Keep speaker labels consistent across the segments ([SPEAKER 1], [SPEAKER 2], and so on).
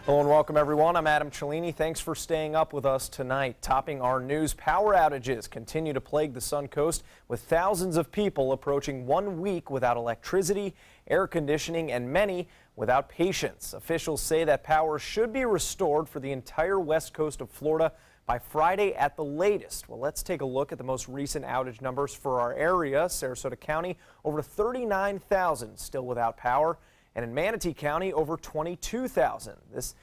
[SPEAKER 1] Hello and welcome everyone. I'm Adam Cellini. Thanks for staying up with us tonight. Topping our news, power outages continue to plague the Suncoast with thousands of people approaching 1 week without electricity, air conditioning, and many without patience. Officials say that power should be restored for the entire west coast of Florida by Friday at the latest. Well, let's take a look at the most recent outage numbers for our area. Sarasota County, over 39,000 still without power. And in Manatee County, over 22,000. This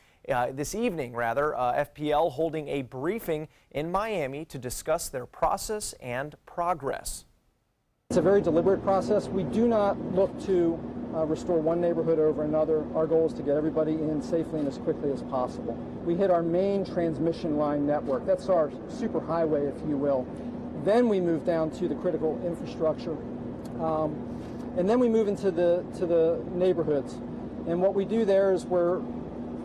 [SPEAKER 1] evening, FPL holding a briefing in Miami to discuss their process and progress.
[SPEAKER 2] It's a very deliberate process. We do not look to restore one neighborhood over another. Our goal is to get everybody in safely and as quickly as possible. We hit our main transmission line network. That's our super highway, if you will. Then we move down to the critical infrastructure. And then we move into the neighborhoods. And what we do there is we're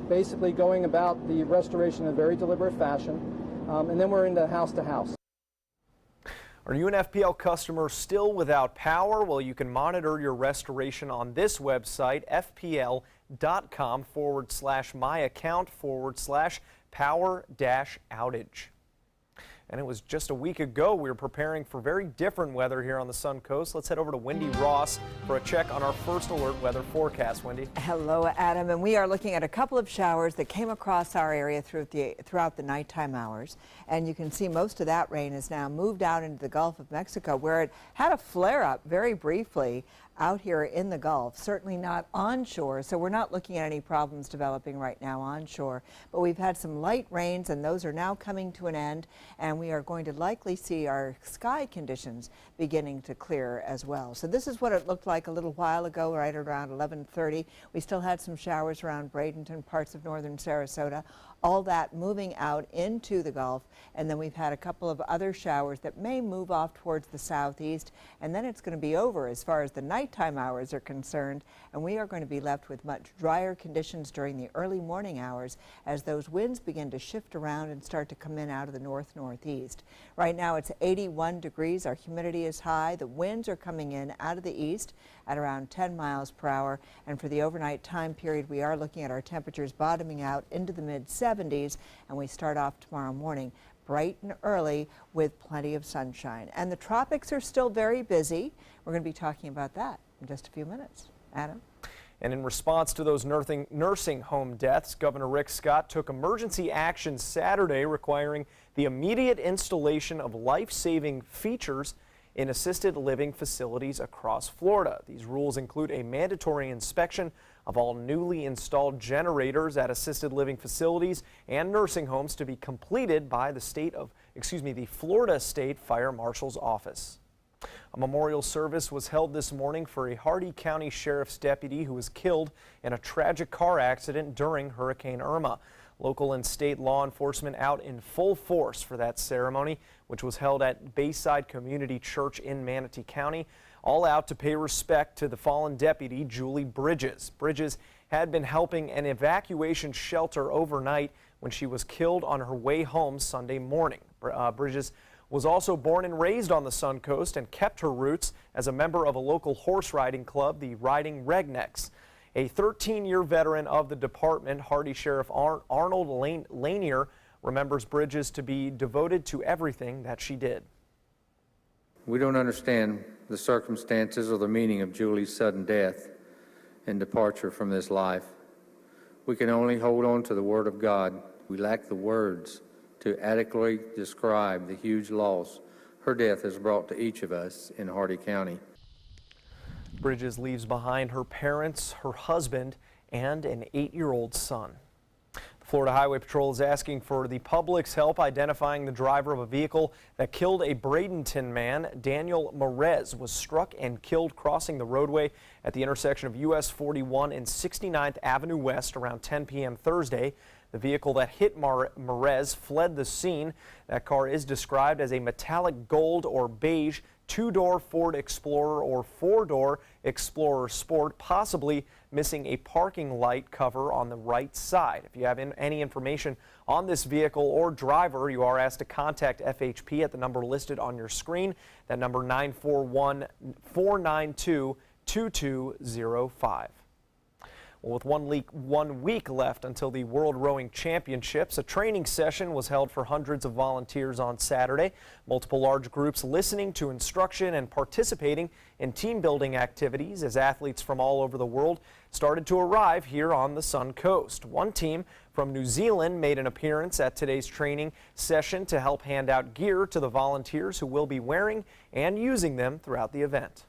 [SPEAKER 2] basically going about the restoration in a very deliberate fashion. And then we're into house to house.
[SPEAKER 1] Are you an FPL customer still without power? Well, you can monitor your restoration on this website, fpl.com/myaccount/power-outage. And it was just a week ago we were preparing for very different weather here on the Suncoast. Let's head over to Wendy Ross for a check on our first alert weather forecast. Wendy.
[SPEAKER 3] Hello, Adam. And we are looking at a couple of showers that came across our area throughout the nighttime hours. And you can see most of that rain has now moved out into the Gulf of Mexico, where it had a flare-up very briefly out here in the Gulf, certainly not onshore, so we're not looking at any problems developing right now onshore. But we've had some light rains, and those are now coming to an end, and we are going to likely see our sky conditions beginning to clear as well. So this is what it looked like a little while ago, right around 11:30. We still had some showers around Bradenton, parts of northern Sarasota. All that moving out into the Gulf, and then we've had a couple of other showers that may move off towards the southeast, and then it's going to be over as far as the nighttime hours are concerned, and we are going to be left with much drier conditions during the early morning hours as those winds begin to shift around and start to come in out of the north-northeast. Right now it's 81 degrees, our humidity is high, the winds are coming in out of the east at around 10 miles per hour, and for the overnight time period we are looking at our temperatures bottoming out into the mid-70s, and we start off tomorrow morning bright and early with plenty of sunshine. And the tropics are still very busy. We're going to be talking about that in just a few minutes. Adam?
[SPEAKER 1] And in response to those nursing home deaths, Governor Rick Scott took emergency action Saturday requiring the immediate installation of life-saving features in assisted living facilities across Florida. These rules include a mandatory inspection of all newly installed generators at assisted living facilities and nursing homes to be completed by the Florida State Fire Marshal's office. A memorial service was held this morning for a Hardee County Sheriff's deputy who was killed in a tragic car accident during Hurricane Irma. Local and state law enforcement out in full force for that ceremony, which was held at Bayside Community Church in Manatee County, all out to pay respect to the fallen deputy, Julie Bridges. Bridges had been helping an evacuation shelter overnight when she was killed on her way home Sunday morning. Bridges was also born and raised on the Suncoast and kept her roots as a member of a local horse riding club, the Riding Rednecks. A 13-year veteran of the department, Hardee Sheriff Arnold Lanier, remembers Bridges to be devoted to everything that she did.
[SPEAKER 4] We don't understand the circumstances or the meaning of Julie's sudden death and departure from this life. We can only hold on to the Word of God. We lack the words to adequately describe the huge loss her death has brought to each of us in Hardee County.
[SPEAKER 1] Bridges leaves behind her parents, her husband, and an 8-year-old son. The Florida Highway Patrol is asking for the public's help identifying the driver of a vehicle that killed a Bradenton man. Daniel Merez was struck and killed crossing the roadway at the intersection of US 41 and 69th Avenue West around 10 p.m. Thursday. The vehicle that hit Merez fled the scene. That car is described as a metallic gold or beige two-door Ford Explorer or four-door Explorer Sport, possibly missing a parking light cover on the right side. If you have any information on this vehicle or driver, you are asked to contact FHP at the number listed on your screen. That number 941-492-2205. Well, with 1 week left until the World Rowing Championships, a training session was held for hundreds of volunteers on Saturday. Multiple large groups listening to instruction and participating in team building activities as athletes from all over the world started to arrive here on the Sun Coast. One team from New Zealand made an appearance at today's training session to help hand out gear to the volunteers who will be wearing and using them throughout the event.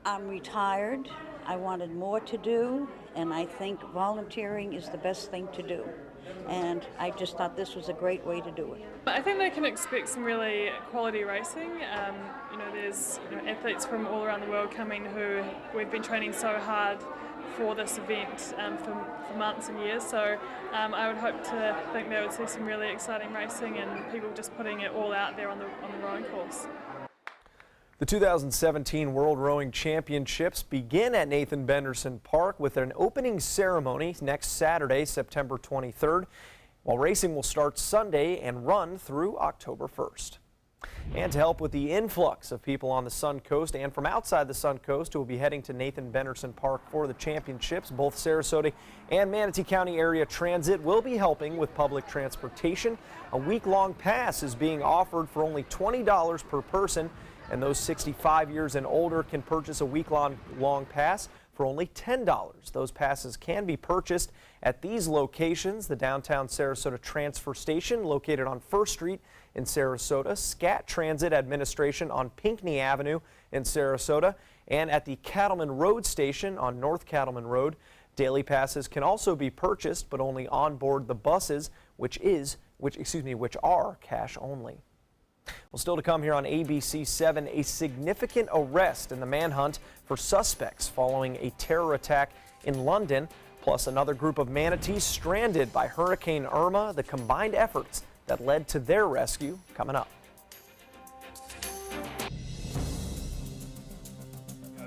[SPEAKER 5] I'm retired. I wanted more to do, and I think volunteering is the best thing to do. And I just thought this was a great way to do it.
[SPEAKER 6] I think they can expect some really quality racing. There's athletes from all around the world coming who we've been training so hard for this event for months and years. So I would hope to think they would see some really exciting racing and people just putting it all out there on the rowing course.
[SPEAKER 1] The 2017 World Rowing Championships begin at Nathan Benderson Park with an opening ceremony next Saturday, September 23rd, while racing will start Sunday and run through October 1st. And to help with the influx of people on the Sun Coast and from outside the Sun Coast who will be heading to Nathan Benderson Park for the championships, both Sarasota and Manatee County Area Transit will be helping with public transportation. A week-long pass is being offered for only $20 per person, and those 65 years and older can purchase a week-long pass for only $10. Those passes can be purchased at these locations: the downtown Sarasota Transfer Station located on 1st Street in Sarasota, SCAT Transit Administration on Pinckney Avenue in Sarasota, and at the Cattleman Road Station on North Cattleman Road. Daily passes can also be purchased, but only on board the buses, which are cash only. Well, still to come here on ABC 7, a significant arrest in the manhunt for suspects following a terror attack in London, plus another group of manatees stranded by Hurricane Irma, the combined efforts that led to their rescue, coming up.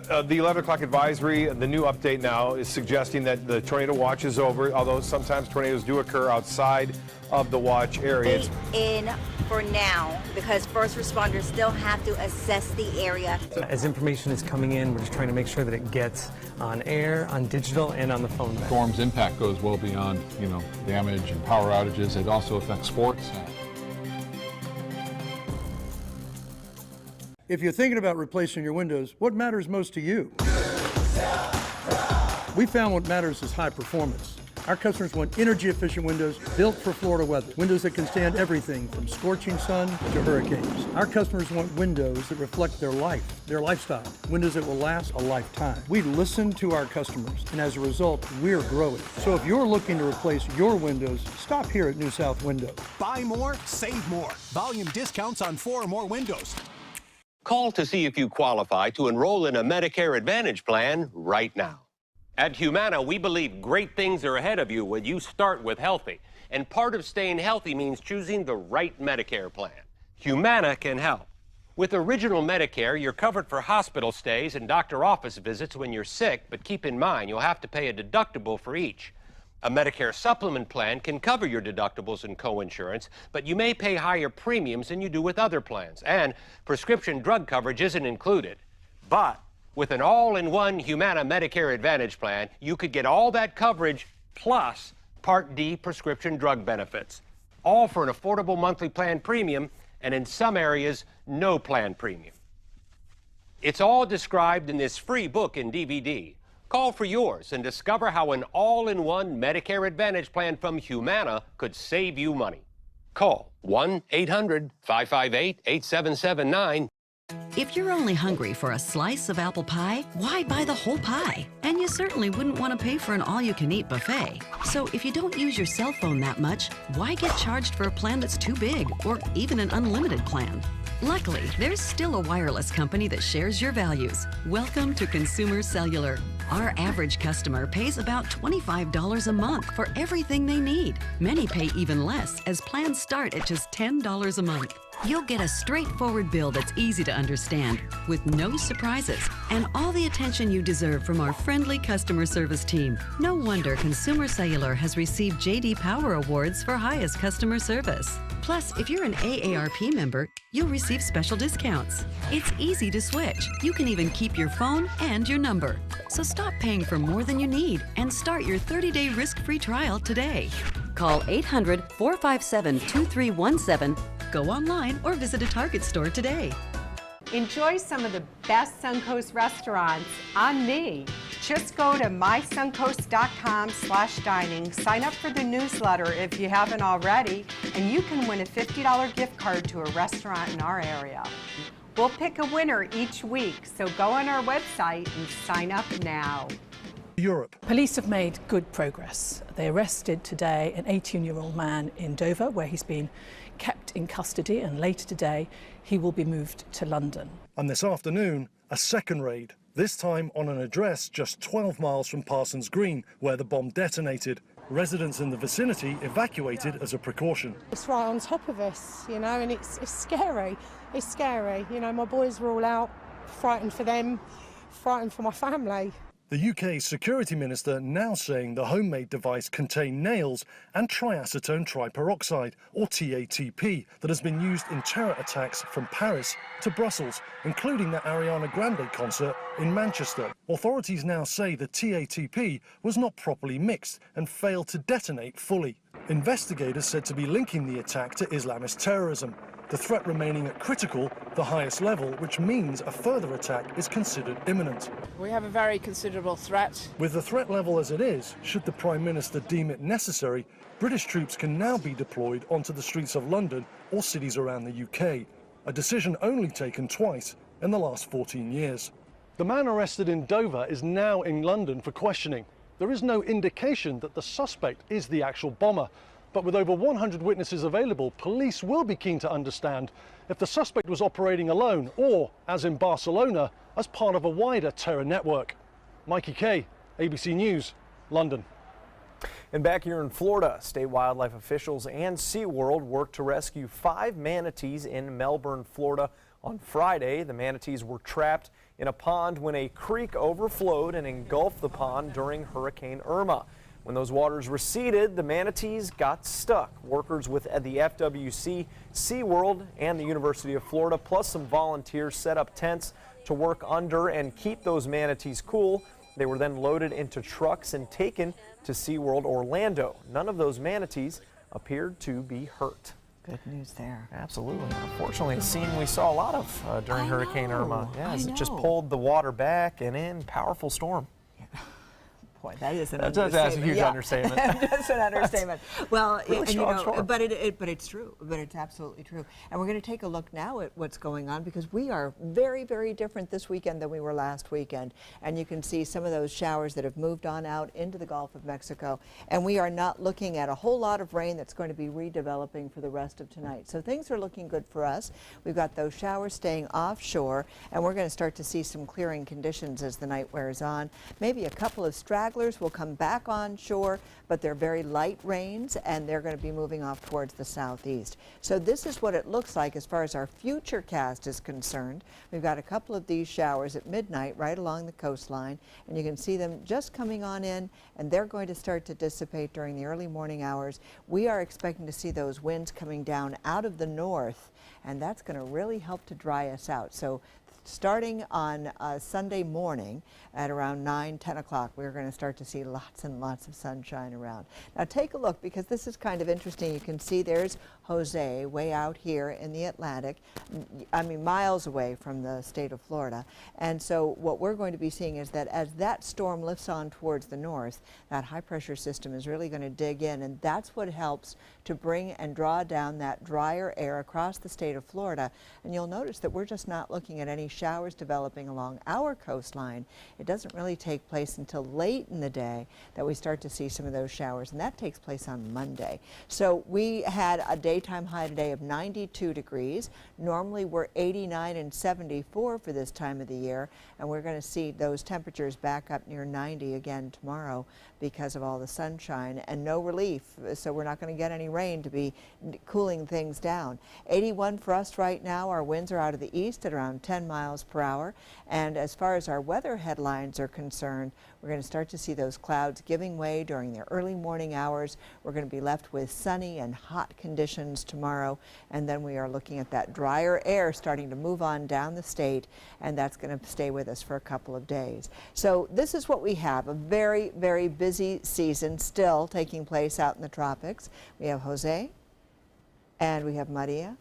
[SPEAKER 7] The 11 o'clock advisory, the new update now is suggesting that the tornado watch is over, although sometimes tornadoes do occur outside of the watch area.
[SPEAKER 8] In for now, because first responders still have to assess the area.
[SPEAKER 9] As information is coming in, we're just trying to make sure that it gets on air, on digital, and on the phone.
[SPEAKER 10] Storm's impact goes well beyond, damage and power outages. It also affects sports.
[SPEAKER 11] If you're thinking about replacing your windows, what matters most to you? We found what matters is high performance. Our customers want energy-efficient windows built for Florida weather. Windows that can stand everything from scorching sun to hurricanes. Our customers want windows that reflect their life, their lifestyle. Windows that will last a lifetime. We listen to our customers, and as a result, we're growing. So if you're looking to replace your windows, stop here at New South Window.
[SPEAKER 12] Buy more, save more. Volume discounts on 4 or more windows.
[SPEAKER 13] Call to see if you qualify to enroll in a Medicare Advantage plan right now. At Humana, we believe great things are ahead of you when you start with healthy. And part of staying healthy means choosing the right Medicare plan. Humana can help. With Original Medicare, you're covered for hospital stays and doctor office visits when you're sick, but keep in mind you'll have to pay a deductible for each. A Medicare supplement plan can cover your deductibles and coinsurance, but you may pay higher premiums than you do with other plans, and prescription drug coverage isn't included. But with an all-in-one Humana Medicare Advantage plan, you could get all that coverage plus Part D prescription drug benefits, all for an affordable monthly plan premium, and in some areas, no plan premium. It's all described in this free book and DVD. Call for yours and discover how an all-in-one Medicare Advantage plan from Humana could save you money. Call 1-800-558-8779.
[SPEAKER 14] If you're only hungry for a slice of apple pie, why buy the whole pie? And you certainly wouldn't want to pay for an all-you-can-eat buffet. So if you don't use your cell phone that much, why get charged for a plan that's too big, or even an unlimited plan? Luckily, there's still a wireless company that shares your values. Welcome to Consumer Cellular. Our average customer pays about $25 a month for everything they need. Many pay even less, as plans start at just $10 a month. You'll get a straightforward bill that's easy to understand, with no surprises, and all the attention you deserve from our friendly customer service team. No wonder Consumer Cellular has received J.D. Power Awards for highest customer service. Plus, if you're an AARP member, you'll receive special discounts. It's easy to switch. You can even keep your phone and your number. So stop paying for more than you need and start your 30-day risk-free trial today. Call 800-457-2317, go online, or visit a Target store today.
[SPEAKER 15] Enjoy some of the best Suncoast restaurants on me. Just go to mysuncoast.com/dining, sign up for the newsletter if you haven't already, and you can win a $50 gift card to a restaurant in our area. We'll pick a winner each week, so go on our website and sign up now.
[SPEAKER 16] Europe. Police have made good progress. They arrested today an 18-year-old man in Dover, where he's been kept in custody, and later today he will be moved to London.
[SPEAKER 17] And this afternoon, a second raid, this time on an address just 12 miles from Parsons Green, where the bomb detonated. Residents in the vicinity evacuated as a precaution.
[SPEAKER 18] It's right on top of us, you know, and it's scary. It's scary. You know, my boys were all out, frightened for them, frightened for my family.
[SPEAKER 17] The UK's security minister now saying the homemade device contained nails and triacetone triperoxide, or TATP, that has been used in terror attacks from Paris to Brussels, including the Ariana Grande concert in Manchester. Authorities now say the TATP was not properly mixed and failed to detonate fully. Investigators said to be linking the attack to Islamist terrorism, the threat remaining at critical, the highest level, which means a further attack is considered imminent.
[SPEAKER 19] We have a very considerable threat.
[SPEAKER 17] With the threat level as it is, should the Prime Minister deem it necessary, British troops can now be deployed onto the streets of London or cities around the UK, a decision only taken twice in the last 14 years.
[SPEAKER 11] The man arrested in Dover is now in London for questioning. There is no indication that the suspect is the actual bomber. But with over 100 witnesses available, police will be keen to understand if the suspect was operating alone or, as in Barcelona, as part of a wider terror network. Mikey Kay, ABC News, London.
[SPEAKER 1] And back here in Florida, state wildlife officials and SeaWorld worked to rescue 5 manatees in Melbourne, Florida. On Friday, the manatees were trapped in a pond when a creek overflowed and engulfed the pond during Hurricane Irma. When those waters receded, the manatees got stuck. Workers with the FWC, SeaWorld, and the University of Florida, plus some volunteers, set up tents to work under and keep those manatees cool. They were then loaded into trucks and taken to SeaWorld Orlando. None of those manatees appeared to be hurt.
[SPEAKER 3] Good news there.
[SPEAKER 1] Absolutely. Unfortunately, a scene we saw a lot of during Hurricane Irma. Yeah, as it just pulled the water back and in. Powerful storm.
[SPEAKER 3] Boy, that is an
[SPEAKER 1] understatement. That's a huge understatement.
[SPEAKER 3] That's an understatement. Well,
[SPEAKER 1] really strong,
[SPEAKER 3] but it's true. But it's absolutely true. And we're going to take a look now at what's going on, because we are very, very different this weekend than we were last weekend. And you can see some of those showers that have moved on out into the Gulf of Mexico. And we are not looking at a whole lot of rain that's going to be redeveloping for the rest of tonight. So things are looking good for us. We've got those showers staying offshore, and we're going to start to see some clearing conditions as the night wears on. Maybe a couple of stragglers will come back on shore, but they're very light rains, and they're going to be moving off towards the southeast. So this is what it looks like as far as our future cast is concerned. We've got a couple of these showers at midnight right along the coastline, and you can see them just coming on in, and they're going to start to dissipate during the early morning hours. We are expecting to see those winds coming down out of the north, and that's going to really help to dry us out. So starting on Sunday morning at around 9, 10 o'clock, we're going to start to see lots and lots of sunshine around. Now take a look, because this is kind of interesting. You can see there's Jose way out here in the Atlantic, I mean miles away from the state of Florida. And so what we're going to be seeing is that as that storm lifts on towards the north, that high pressure system is really going to dig in, and that's what helps to bring and draw down that drier air across the state of Florida. And you'll notice that we're just not looking at any showers developing along our coastline. It doesn't really take place until late in the day that we start to see some of those showers, and that takes place on Monday. So we had a daytime high today of 92 degrees. Normally we're 89 and 74 for this time of the year, and we're going to see those temperatures back up near 90 again tomorrow because of all the sunshine and no relief. So we're not going to get any rain to be cooling things down. 81 for us right now. Our winds are out of the east at around 10 miles per hour. And as far as our weather headlines are concerned, we're going to start to see those clouds giving way during the early morning hours. We're going to be left with sunny and hot conditions tomorrow. And then we are looking at that drier air starting to move on down the state, and that's going to stay with us for a couple of days. So this is what we have, a very, very busy season still taking place out in the tropics. We have Jose, and we have Maria,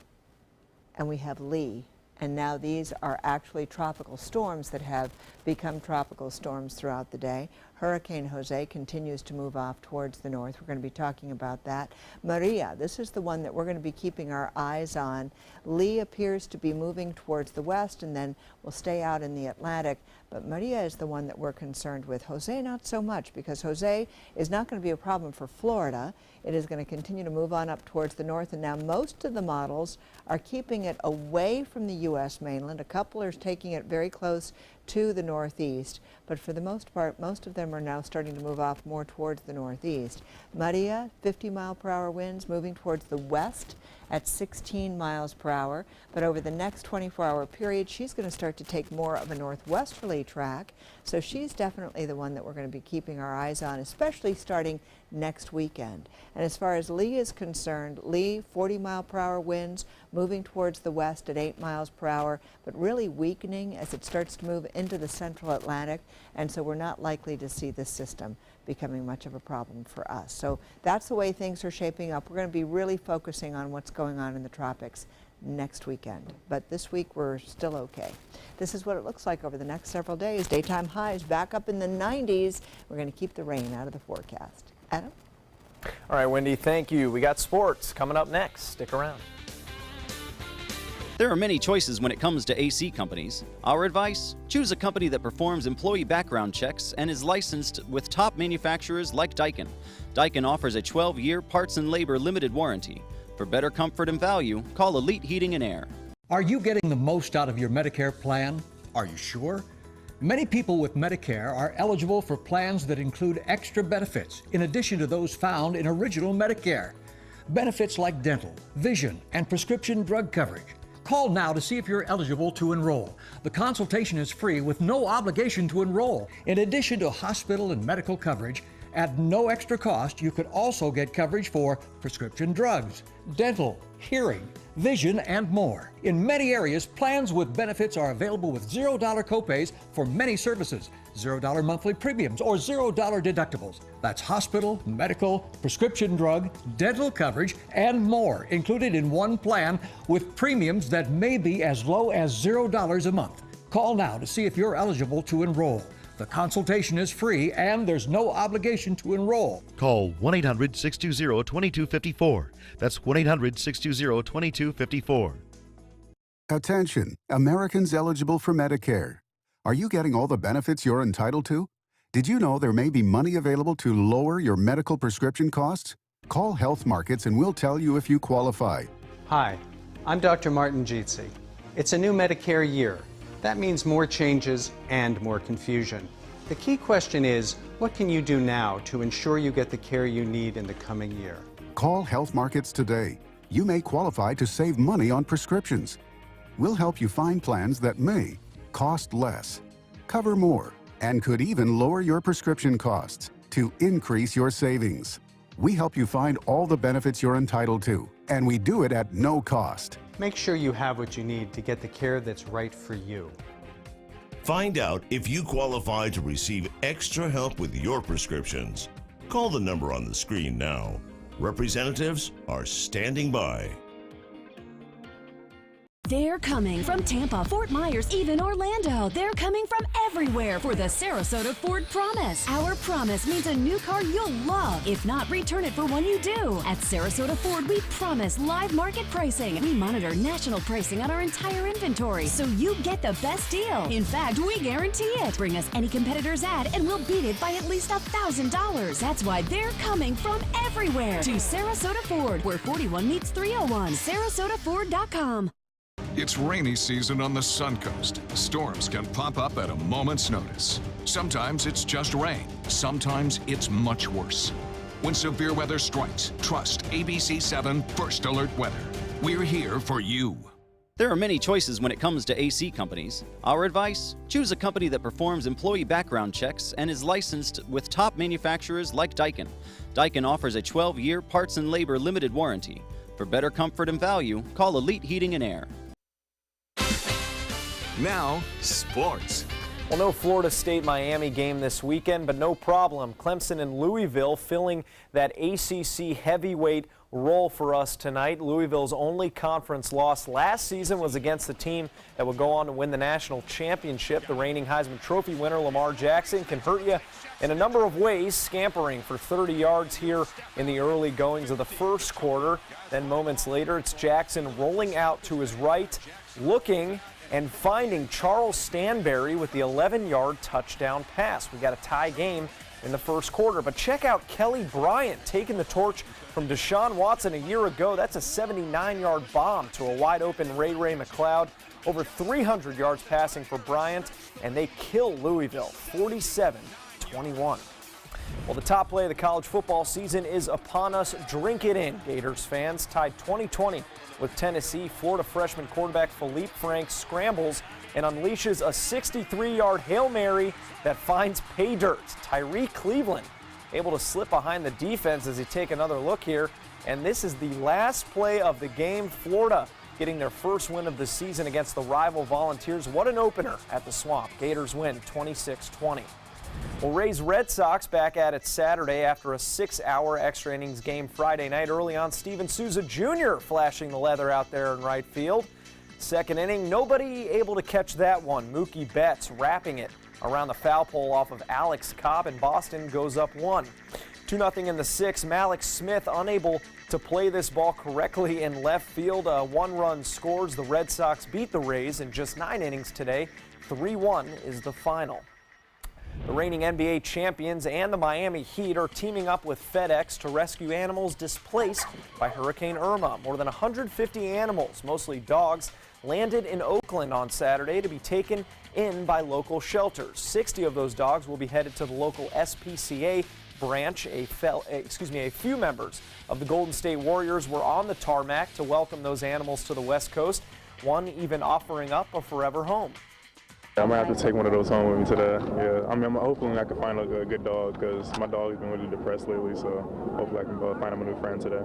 [SPEAKER 3] and we have Lee. And now these are actually tropical storms that have become tropical storms throughout the day. Hurricane Jose continues to move off towards the north. We're going to be talking about that. Maria, this is the one that we're going to be keeping our eyes on. Lee appears to be moving towards the west and then will stay out in the Atlantic. But Maria is the one that we're concerned with. Jose, not so much, because Jose is not going to be a problem for Florida. It is going to continue to move on up towards the north. And now most of the models are keeping it away from the U.S. mainland. A couple are taking it very close to the northeast, but for the most part, most of them are now starting to move off more towards the northeast. Maria, 50-mile-per-hour winds moving towards the west at 16 miles per hour, but over the next 24-hour period, she's going to start to take more of a northwesterly track, so she's definitely the one that we're going to be keeping our eyes on, especially starting next weekend. And as far as Lee is concerned, Lee, 40-mile-per-hour winds moving towards the west at 8 miles per hour, but really weakening as it starts to move into the central Atlantic, and so we're not likely to see this system becoming much of a problem for us. So that's the way things are shaping up. We're going to be really focusing on what's going on in the tropics next weekend, but this week we're still okay. This is what it looks like over the next several days. Daytime highs back up in the 90s. We're going to keep the rain out of the forecast. Adam?
[SPEAKER 1] All right, Wendy, thank you. We got sports coming up next. Stick around.
[SPEAKER 20] There are many choices when it comes to AC companies. Our advice? Choose a company that performs employee background checks and is licensed with top manufacturers like Daikin. Daikin offers a 12-year parts and labor limited warranty. For better comfort and value, call Elite Heating and Air.
[SPEAKER 21] Are you getting the most out of your Medicare plan? Are you sure? Many people with Medicare are eligible for plans that include extra benefits in addition to those found in original Medicare. Benefits like dental, vision, and prescription drug coverage. Call now to see if you're eligible to enroll. The consultation is free with no obligation to enroll. In addition to hospital and medical coverage, at no extra cost, you could also get coverage for prescription drugs, dental, hearing, vision, and more. In many areas, plans with benefits are available with $0 copays for many services, $0 monthly premiums, or $0 deductibles. That's hospital, medical, prescription drug, dental coverage, and more included in one plan with premiums that may be as low as $0 a month. Call now to see if you're eligible to enroll. The consultation is free and there's no obligation to enroll.
[SPEAKER 22] Call 1-800-620-2254. That's 1-800-620-2254.
[SPEAKER 23] Attention, Americans eligible for Medicare. Are you getting all the benefits you're entitled to? Did you know there may be money available to lower your medical prescription costs? Call Health Markets and we'll tell you if you qualify.
[SPEAKER 24] Hi, I'm Dr. Martin Jeetsi. It's a new Medicare year. That means more changes and more confusion. The key question is, what can you do now to ensure you get the care you need in the coming year?
[SPEAKER 23] Call Health Markets today. You may qualify to save money on prescriptions. We'll help you find plans that may cost less, cover more, and could even lower your prescription costs to increase your savings. We help you find all the benefits you're entitled to, and we do it at no cost.
[SPEAKER 24] Make sure you have what you need to get the care that's right for you.
[SPEAKER 25] Find out if you qualify to receive extra help with your prescriptions. Call the number on the screen now. Representatives are standing by.
[SPEAKER 2] They're coming from Tampa, Fort Myers, even Orlando. They're coming from everywhere for the Sarasota Ford Promise. Our promise means a new car you'll love. If not, return it for one you do. At Sarasota Ford, we promise live market pricing. We monitor national pricing on our entire inventory, so you get the best deal. In fact, we guarantee it. Bring us any competitor's ad, and we'll beat it by at least $1,000. That's why they're coming from everywhere to Sarasota Ford, where 41 meets 301. SarasotaFord.com.
[SPEAKER 4] It's rainy season on the Suncoast. Storms can pop up at a moment's notice. Sometimes it's just rain. Sometimes it's much worse. When severe weather strikes, trust ABC7 First Alert Weather. We're here for you.
[SPEAKER 20] There are many choices when it comes to AC companies. Our advice? Choose a company that performs employee background checks and is licensed with top manufacturers like Daikin. Daikin offers a 12-year parts and labor limited warranty. For better comfort and value, call Elite Heating and Air.
[SPEAKER 12] Now, sports.
[SPEAKER 1] Well, no Florida State-Miami game this weekend, but no problem. Clemson and Louisville filling that ACC heavyweight role for us tonight. Louisville's only conference loss last season was against the team that would go on to win the national championship. The reigning Heisman Trophy winner Lamar Jackson can hurt you in a number of ways, scampering for 30 yards here in the early goings of the first quarter. Then moments later, it's Jackson rolling out to his right, looking and finding Charles Stanberry with the 11-yard touchdown pass. We got a tie game in the first quarter, but check out Kelly Bryant taking the torch from Deshaun Watson a year ago. That's a 79-yard bomb to a wide-open Ray McLeod. Over 300 yards passing for Bryant, and they kill Louisville 47-21. Well, the top play of the college football season is upon us. Drink it in, Gators fans. Tied 20-20 with Tennessee. Florida freshman quarterback Philippe Franks scrambles and unleashes a 63-yard Hail Mary that finds pay dirt. Tyree Cleveland able to slip behind the defense as he take another look here. And this is the last play of the game. Florida getting their first win of the season against the rival Volunteers. What an opener at the Swamp. Gators win 26-20. Well, Rays Red Sox back at it Saturday after a 6-hour extra innings game Friday night. Early on, Steven Souza Jr. flashing the leather out there in right field. Second inning, nobody able to catch that one. Mookie Betts wrapping it around the foul pole off of Alex Cobb, and Boston goes up 1. 2-0 in the 6th. Malik Smith unable to play this ball correctly in left field. A 1-run scores. The Red Sox beat the Rays in just 9 innings today. 3-1 is the final. The reigning NBA champions and the Miami Heat are teaming up with FedEx to rescue animals displaced by Hurricane Irma. More than 150 animals, mostly dogs, landed in Oakland on Saturday to be taken in by local shelters. 60 of those dogs will be headed to the local SPCA branch. A few members of the Golden State Warriors were on the tarmac to welcome those animals to the West Coast, one even offering up a forever home.
[SPEAKER 5] I might have to take one of those home with me today. Yeah, I mean, hopefully I can find a good dog because my dog has been really depressed lately, so hopefully I can find him a new friend today.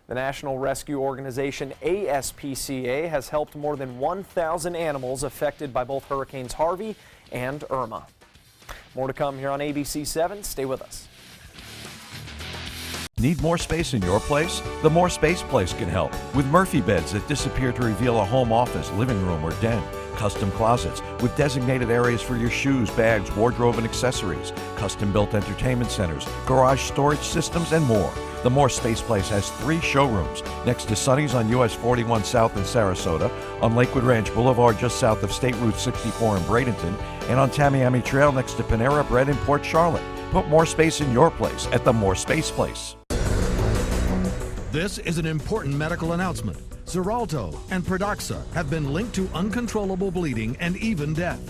[SPEAKER 1] The National Rescue Organization ASPCA has helped more than 1,000 animals affected by both Hurricanes Harvey and Irma. More to come here on ABC7. Stay with us.
[SPEAKER 6] Need more space in your place? The More Space Place can help with Murphy beds that disappear to reveal a home office, living room, or den. Custom closets with designated areas for your shoes, bags, wardrobe, and accessories. Custom-built entertainment centers, garage storage systems, and more. The More Space Place has 3 showrooms next to Sonny's on US 41 South in Sarasota, on Lakewood Ranch Boulevard just south of State Route 64 in Bradenton, and on Tamiami Trail next to Panera Bread in Port Charlotte. Put more space in your place at the More Space Place.
[SPEAKER 22] This is an important medical announcement. Xarelto and Pradaxa have been linked to uncontrollable bleeding and even death.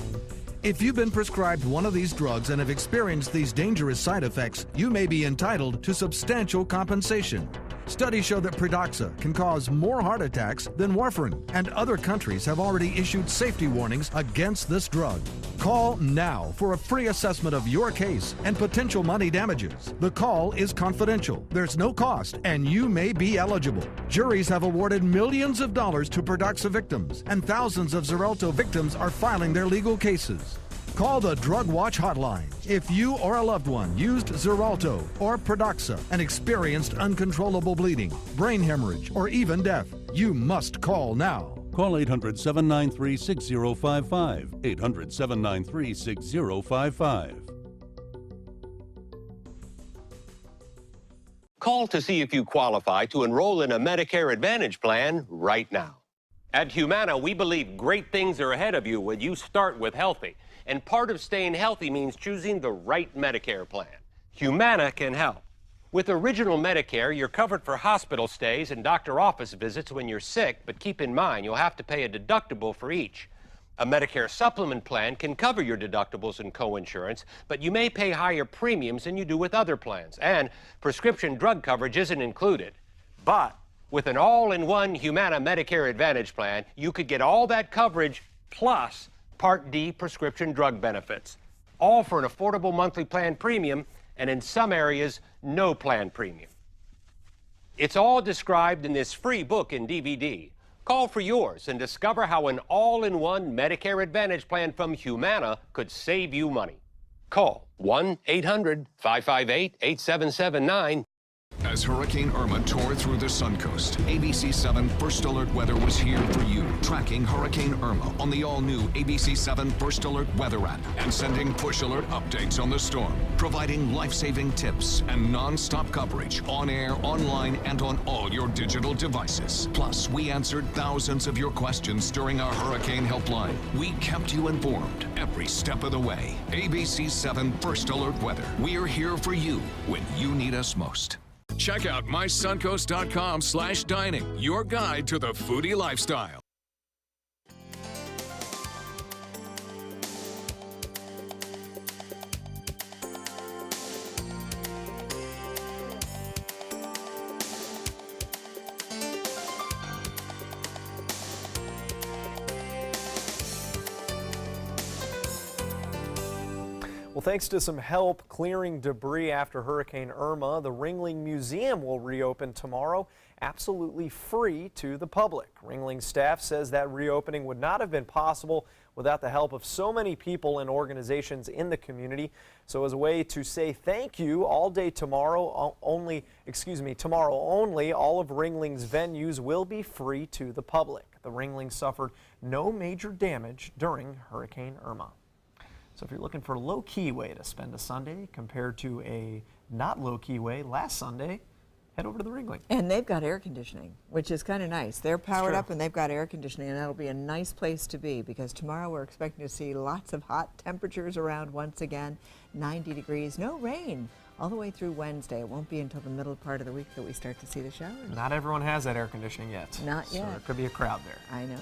[SPEAKER 22] If you've been prescribed one of these drugs and have experienced these dangerous side effects, you may be entitled to substantial compensation. Studies show that Pradaxa can cause more heart attacks than warfarin, and other countries have already issued safety warnings against this drug. Call now for a free assessment of your case and potential money damages. The call is confidential, there's no cost, and you may be eligible. Juries have awarded millions of dollars to Pradaxa victims, and thousands of Xarelto victims are filing their legal cases. Call the Drug Watch hotline if you or a loved one used Xarelto or Pradaxa and experienced uncontrollable bleeding, brain hemorrhage, or even death. You must call now.
[SPEAKER 7] Call 800-793-6055. 800-793-6055.
[SPEAKER 8] Call to see if you qualify to enroll in a Medicare Advantage plan right now. At Humana, we believe great things are ahead of you when you start with healthy. And part of staying healthy means choosing the right Medicare plan. Humana can help. With Original Medicare, you're covered for hospital stays and doctor office visits when you're sick, but keep in mind you'll have to pay a deductible for each. A Medicare supplement plan can cover your deductibles and coinsurance, but you may pay higher premiums than you do with other plans, and prescription drug coverage isn't included. But with an all-in-one Humana Medicare Advantage plan, you could get all that coverage plus Part D prescription drug benefits, all for an affordable monthly plan premium, and in some areas, no plan premium. It's all described in this free book and DVD. Call for yours and discover how an all-in-one Medicare Advantage plan from Humana could save you money. Call 1-800-558-8779.
[SPEAKER 4] As Hurricane Irma tore through the Suncoast, ABC 7 First Alert Weather was here for you, tracking Hurricane Irma on the all-new ABC 7 First Alert Weather app and sending push alert updates on the storm, providing life-saving tips and non-stop coverage on air, online, and on all your digital devices. Plus, we answered thousands of your questions during our Hurricane Helpline. We kept you informed every step of the way. ABC 7 First Alert Weather. We're here for you when you need us most. Check out mysuncoast.com/dining, your guide to the foodie lifestyle.
[SPEAKER 1] Well, thanks to some help clearing debris after Hurricane Irma, the Ringling Museum will reopen tomorrow, absolutely free to the public. Ringling staff says that reopening would not have been possible without the help of so many people and organizations in the community. So as a way to say thank you, all day tomorrow, tomorrow only, all of Ringling's venues will be free to the public. The Ringling suffered no major damage during Hurricane Irma. So if you're looking for a low-key way to spend a Sunday compared to a not low-key way last Sunday, head over to the Ringling.
[SPEAKER 3] And they've got air conditioning, which is kind of nice. They're powered up and they've got air conditioning, and that'll be a nice place to be because tomorrow we're expecting to see lots of hot temperatures around once again, 90 degrees, no rain all the way through Wednesday. It won't be until the middle part of the week that we start to see the showers.
[SPEAKER 1] Not everyone has that air conditioning yet.
[SPEAKER 3] Not yet.
[SPEAKER 1] So there could be a crowd there.
[SPEAKER 3] I know.